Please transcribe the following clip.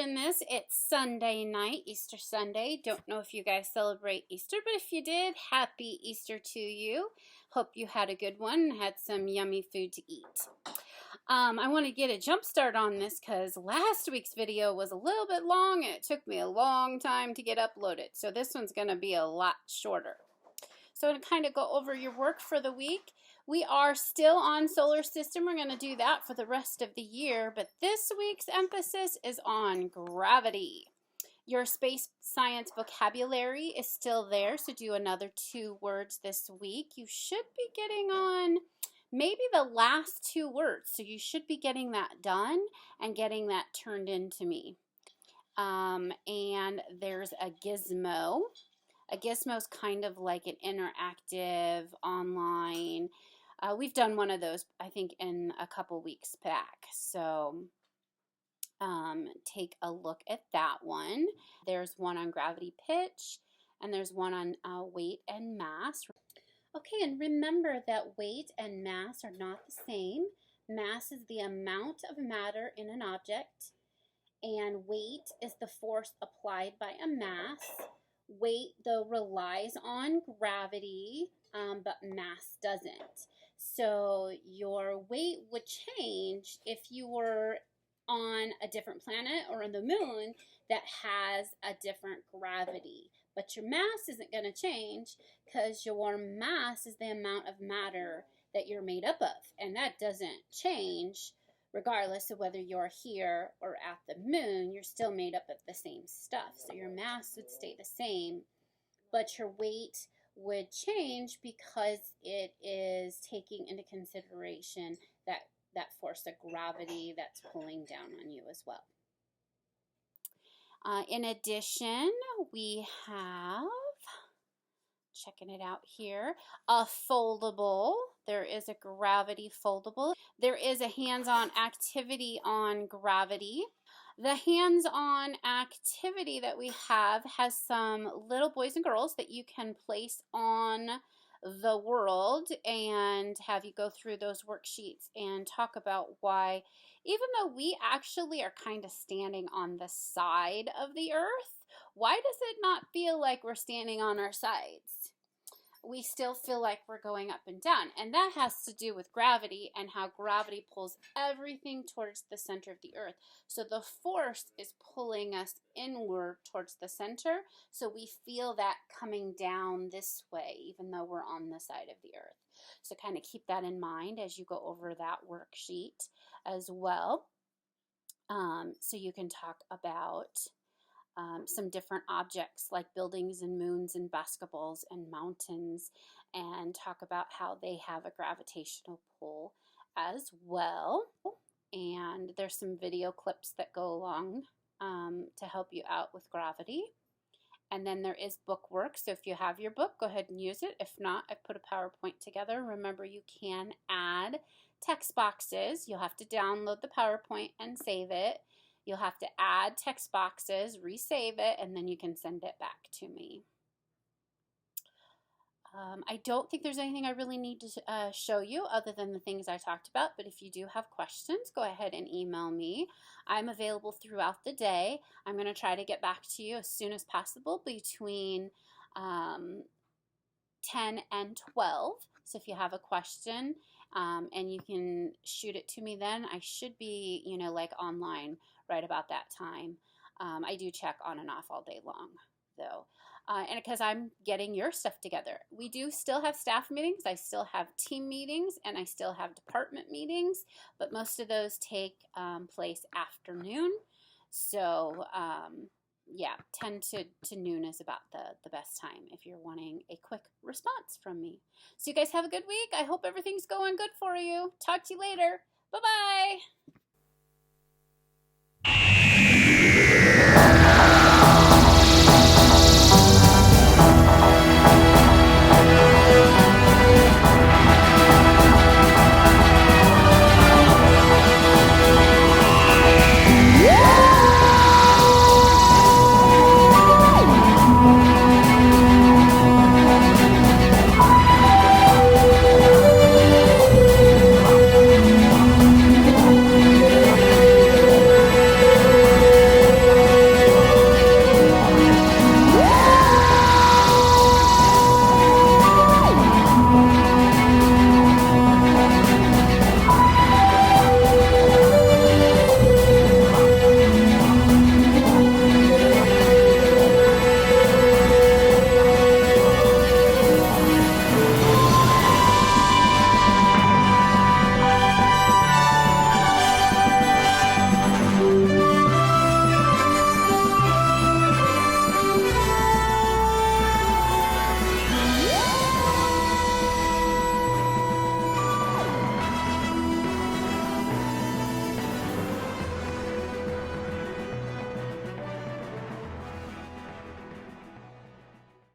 recording this, it's Sunday night, Easter Sunday. Don't know if you guys celebrate Easter, but if you did, happy Easter to you. Hope you had a good one and had some yummy food to eat. I want to get a jump start on this because last week's video was a little bit long and it took me a long time to get uploaded. So this one's going to be a lot shorter. So I'm going to kind of go over your work for the week. We are still on solar system. We're going to do that for the rest of the year, but this week's emphasis is on gravity. Your space science vocabulary is still there, so do another 2 words this week. You should be getting on maybe the last 2 words, so you should be getting that done and getting that turned into me. And there's a gizmo. A gizmo is kind of like an interactive online. We've done one of those, I think, in a couple weeks back. So take a look at that one. There's one on gravity pitch, and there's one on weight and mass. Okay, and remember that weight and mass are not the same. Mass is the amount of matter in an object, and weight is the force applied by a mass. Weight, though, relies on gravity, but mass doesn't. So your weight would change if you were on a different planet or on the moon that has a different gravity. But your mass isn't going to change because your mass is the amount of matter that you're made up of. And that doesn't change regardless of whether you're here or at the moon. You're still made up of the same stuff. So your mass would stay the same, but your weight would change because it is taking into consideration that force of gravity that's pulling down on you as well. In addition, we have, checking it out here, a foldable. There is a gravity foldable. There is a hands-on activity on gravity. The hands-on activity that we have has some little boys and girls that you can place on the world and have you go through those worksheets and talk about why, even though we actually are kind of standing on the side of the earth, why does it not feel like we're standing on our sides? We still feel like we're going up and down, and that has to do with gravity and how gravity pulls everything towards the center of the earth. So the force is pulling us inward towards the center, so we feel that coming down this way even though we're on the side of the earth. So kind of keep that in mind as you go over that worksheet as well. So you can talk about some different objects like buildings and moons and basketballs and mountains, and talk about how they have a gravitational pull as well. And there's some video clips that go along to help you out with gravity. And then there is book work, so if you have your book, go ahead and use it. If not, I've put a PowerPoint together. Remember, you can add text boxes. You'll have to download the PowerPoint and save it. You'll have to add text boxes, resave it, and then you can send it back to me. I don't think there's anything I really need to show you other than the things I talked about, but if you do have questions, go ahead and email me. I'm available throughout the day. I'm going to try to get back to you as soon as possible between 10 and 12. So if you have a question and you can shoot it to me then, I should be, like online right about that time. I do check on and off all day long though. And because I'm getting your stuff together. We do still have staff meetings, I still have team meetings, and I still have department meetings, but most of those take place afternoon. So yeah, 10 to noon is about the best time if you're wanting a quick response from me. So you guys have a good week. I hope everything's going good for you. Talk to you later. Bye-bye.